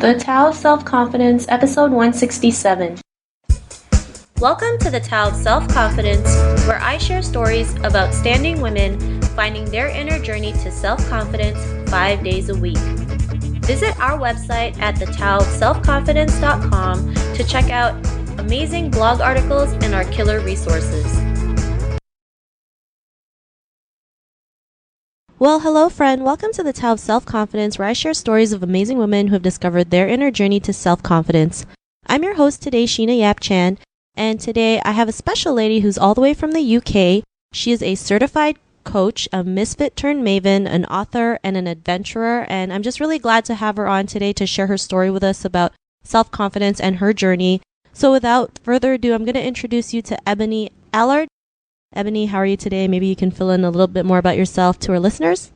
The Tao of Self-Confidence, episode 167. Welcome to the Tao of Self-Confidence, where I share stories of outstanding women finding their inner journey to self-confidence 5 days a week. Visit our website at thetaoofselfconfidence.com to check out amazing blog articles and our killer resources. Well, hello friend. Welcome to the Tao of Self-Confidence, where I share stories of amazing women who have discovered their inner journey to self-confidence. I'm your host today, Sheena Yap Chan, and today I have a special lady who's all the way from the UK. She is a certified coach, a Misfit turned Maven, an author, and an adventurer, and I'm just really glad to have her on today to share her story with us about self-confidence and her journey. So without further ado, I'm going to introduce you to Ebonie Allard. Ebonie, how are you today? Maybe you can fill in a little bit more about yourself to our listeners.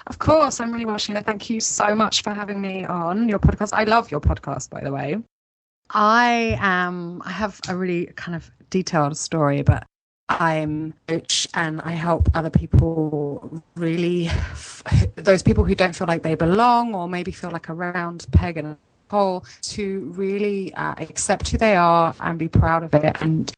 Of course, I'm really well, Sheena. Thank you so much for having me on your podcast. I love your podcast, by the way. I have a really kind of detailed story, but I'm a coach and I help other people really, those people who don't feel like they belong or maybe feel like a round peg in a hole, to really accept who they are and be proud of it. And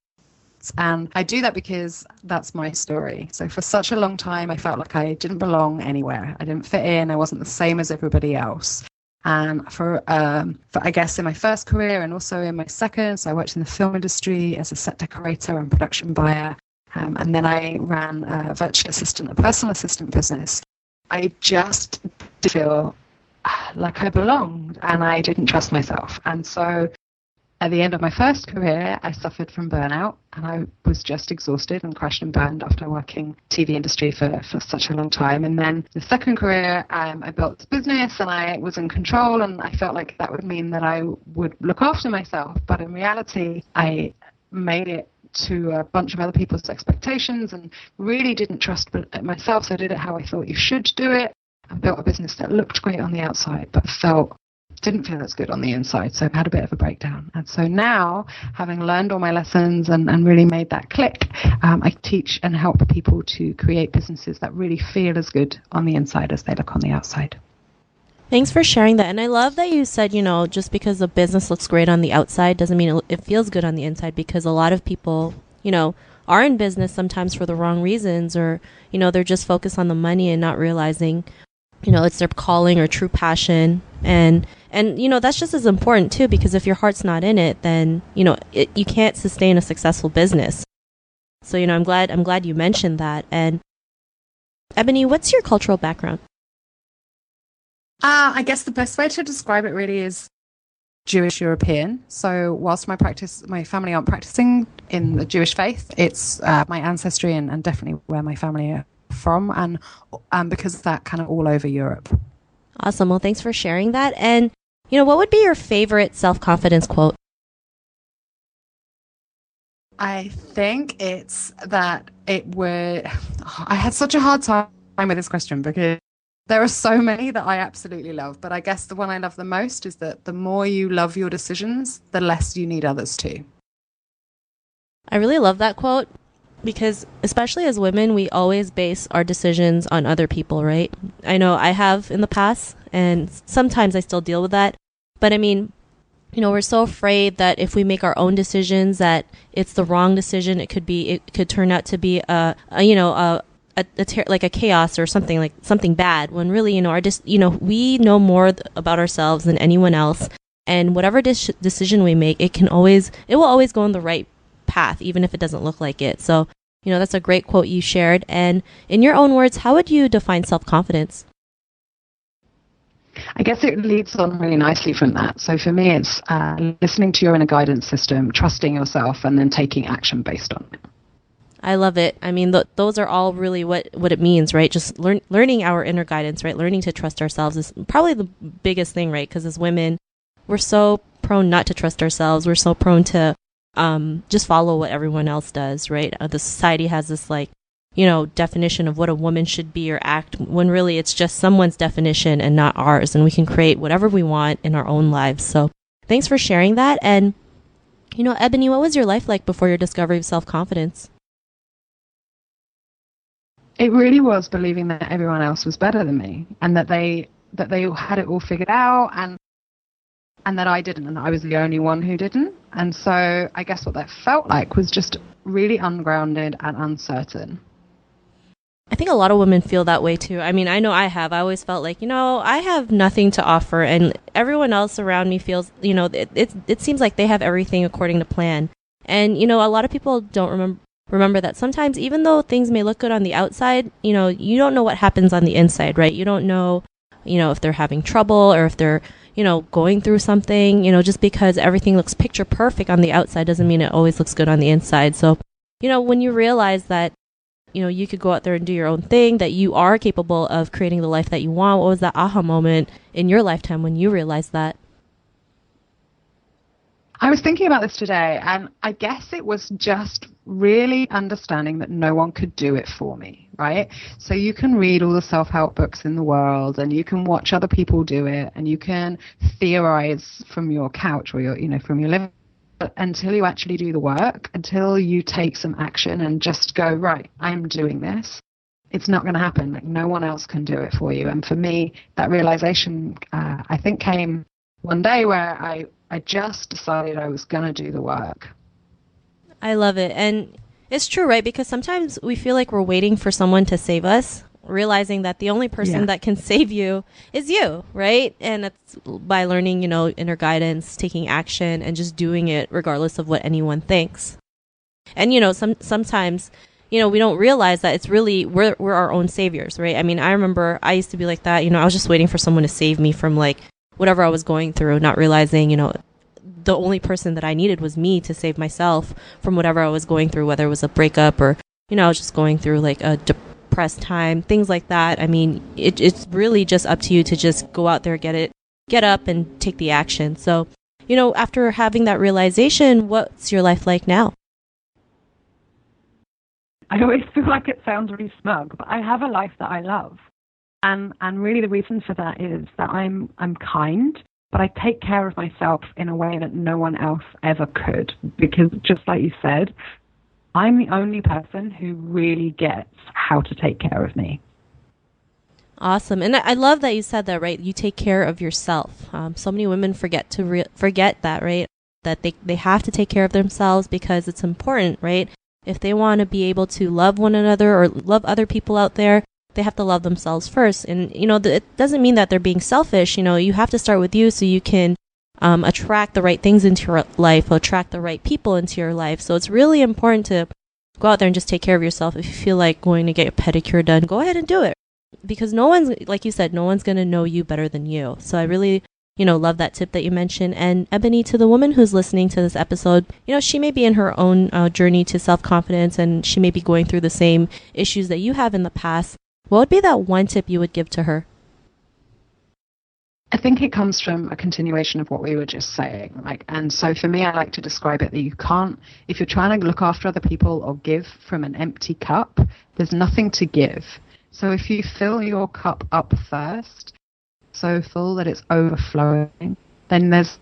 I do that because that's my story. So for such a long time, I felt like I didn't belong anywhere. I didn't fit in. I wasn't the same as everybody else. And for I guess in my first career and also in my second, so I worked in the film industry as a set decorator and production buyer. And then I ran a virtual assistant, a personal assistant business. I just did feel like I belonged and I didn't trust myself. And so at the end of my first career, I suffered from burnout and I was just exhausted and crashed and burned after working TV industry for such a long time. And then the second career, I built this business and I was in control and I felt like that would mean that I would look after myself. But in reality, I made it to a bunch of other people's expectations and really didn't trust myself. So I did it how I thought you should do it. I built a business that looked great on the outside, but didn't feel as good on the inside. So I had a bit of a breakdown. And so now, having learned all my lessons and really made that click, I teach and help people to create businesses that really feel as good on the inside as they look on the outside. Thanks for sharing that. And I love that you said, just because a business looks great on the outside doesn't mean it feels good on the inside, because a lot of people, are in business sometimes for the wrong reasons, or, they're just focused on the money and not realizing, it's their calling or true passion. And that's just as important too, because if your heart's not in it, then, you can't sustain a successful business. So, I'm glad you mentioned that. And Ebonie, what's your cultural background? I guess the best way to describe it really is Jewish European. So whilst my family aren't practicing in the Jewish faith, it's my ancestry and definitely where my family are from, and because of that, kind of all over Europe. Awesome. Well, thanks for sharing that. And, what would be your favorite self-confidence quote? I think it's that I had such a hard time with this question because there are so many that I absolutely love. But I guess the one I love the most is that the more you love your decisions, the less you need others to. I really love that quote, because especially as women, we always base our decisions on other people, right? I know I have in the past, and sometimes I still deal with that. But I mean, we're so afraid that if we make our own decisions, that it's the wrong decision. It could turn out to be like a chaos or something bad. When really, we know more about ourselves than anyone else, and whatever decision we make, it will always go in the right path, even if it doesn't look like it. So, that's a great quote you shared. And in your own words, how would you define self-confidence? I guess it leads on really nicely from that. So for me, it's listening to your inner guidance system, trusting yourself, and then taking action based on it. I love it. I mean, those are all really what it means, right? Just learning our inner guidance, right? Learning to trust ourselves is probably the biggest thing, right? Because as women, we're so prone not to trust ourselves. We're so prone to just follow what everyone else does, right? The society has this definition of what a woman should be or act, when really it's just someone's definition and not ours. And we can create whatever we want in our own lives. So thanks for sharing that. And, Ebonie, what was your life like before your discovery of self-confidence? It really was believing that everyone else was better than me and that that they had it all figured out, and that I didn't, and I was the only one who didn't. And so I guess what that felt like was just really ungrounded and uncertain. I think a lot of women feel that way too. I mean, I know I have. I always felt like, I have nothing to offer, and everyone else around me feels, it seems like they have everything according to plan. And, a lot of people don't remember that sometimes, even though things may look good on the outside, you don't know what happens on the inside, right? You don't know, if they're having trouble or if they're, going through something, just because everything looks picture perfect on the outside doesn't mean it always looks good on the inside. So, when you realize that, you could go out there and do your own thing, that you are capable of creating the life that you want, what was that aha moment in your lifetime when you realized that? I was thinking about this today, and I guess it was just really understanding that no one could do it for me, right? So you can read all the self-help books in the world, and you can watch other people do it, and you can theorize from your couch or from your living room. But until you actually do the work, until you take some action and just go, right, I'm doing this, it's not going to happen. Like, no one else can do it for you. And for me, that realization, I think, came one day where I just decided I was going to do the work. I love it. And it's true, right? Because sometimes we feel like we're waiting for someone to save us, realizing that the only person that can save you is you, right? And that's by learning, inner guidance, taking action, and just doing it regardless of what anyone thinks. And, sometimes, we don't realize that it's really, we're our own saviors, right? I mean, I remember I used to be like that. I was just waiting for someone to save me from like whatever I was going through, not realizing, the only person that I needed was me to save myself from whatever I was going through, whether it was a breakup or, I was just going through like a depressed time, things like that. I mean, it's really just up to you to just go out there, get up and take the action. So, after having that realization, what's your life like now? I always feel like it sounds really smug, but I have a life that I love. And really the reason for that is that I'm kind, but I take care of myself in a way that no one else ever could. Because just like you said, I'm the only person who really gets how to take care of me. Awesome. And I love that you said that, right? You take care of yourself. So many women forget that, right? That they have to take care of themselves because it's important, right? If they want to be able to love one another or love other people out there, they have to love themselves first. And, it doesn't mean that they're being selfish. You have to start with you so you can attract the right things into your life, attract the right people into your life. So it's really important to go out there and just take care of yourself. If you feel like going to get a pedicure done, go ahead and do it. Because no one's, like you said, no one's going to know you better than you. So I really, love that tip that you mentioned. And Ebonie, to the woman who's listening to this episode, she may be in her own journey to self-confidence, and she may be going through the same issues that you have in the past. What would be that one tip you would give to her? I think it comes from a continuation of what we were just saying. And so for me, I like to describe it that you can't, if you're trying to look after other people or give from an empty cup, there's nothing to give. So if you fill your cup up first, so full that it's overflowing, then there's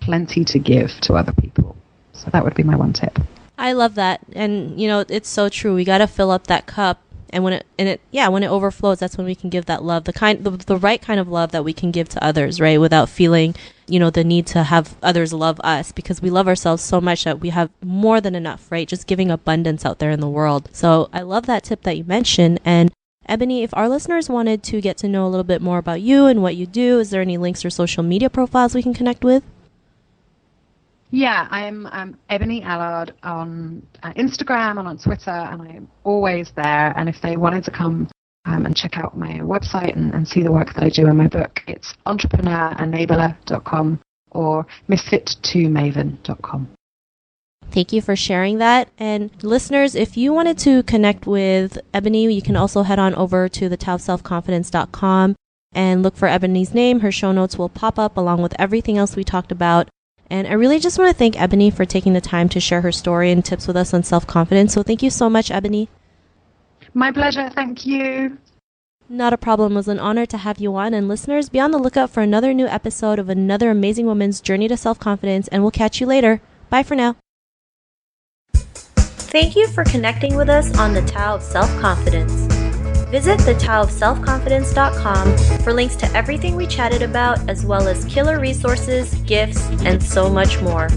plenty to give to other people. So that would be my one tip. I love that. And, it's so true. We got to fill up that cup. And when it overflows, that's when we can give that love, the right kind of love that we can give to others, right? Without feeling, the need to have others love us, because we love ourselves so much that we have more than enough, right? Just giving abundance out there in the world. So I love that tip that you mentioned. And Ebonie, if our listeners wanted to get to know a little bit more about you and what you do, is there any links or social media profiles we can connect with? Yeah, I'm Ebonie Allard on Instagram and on Twitter, and I'm always there. And if they wanted to come and check out my website and see the work that I do in my book, it's entrepreneurenabler.com or misfit2maven.com. Thank you for sharing that. And listeners, if you wanted to connect with Ebonie, you can also head on over to thetaoselfconfidence.com and look for Ebonie's name. Her show notes will pop up along with everything else we talked about. And I really just want to thank Ebonie for taking the time to share her story and tips with us on self-confidence. So thank you so much, Ebonie. My pleasure. Thank you. Not a problem. It was an honor to have you on. And listeners, be on the lookout for another new episode of another amazing woman's journey to self-confidence. And we'll catch you later. Bye for now. Thank you for connecting with us on the Tao of Self-Confidence. Visit thetaoofselfconfidence.com for links to everything we chatted about, as well as killer resources, gifts, and so much more.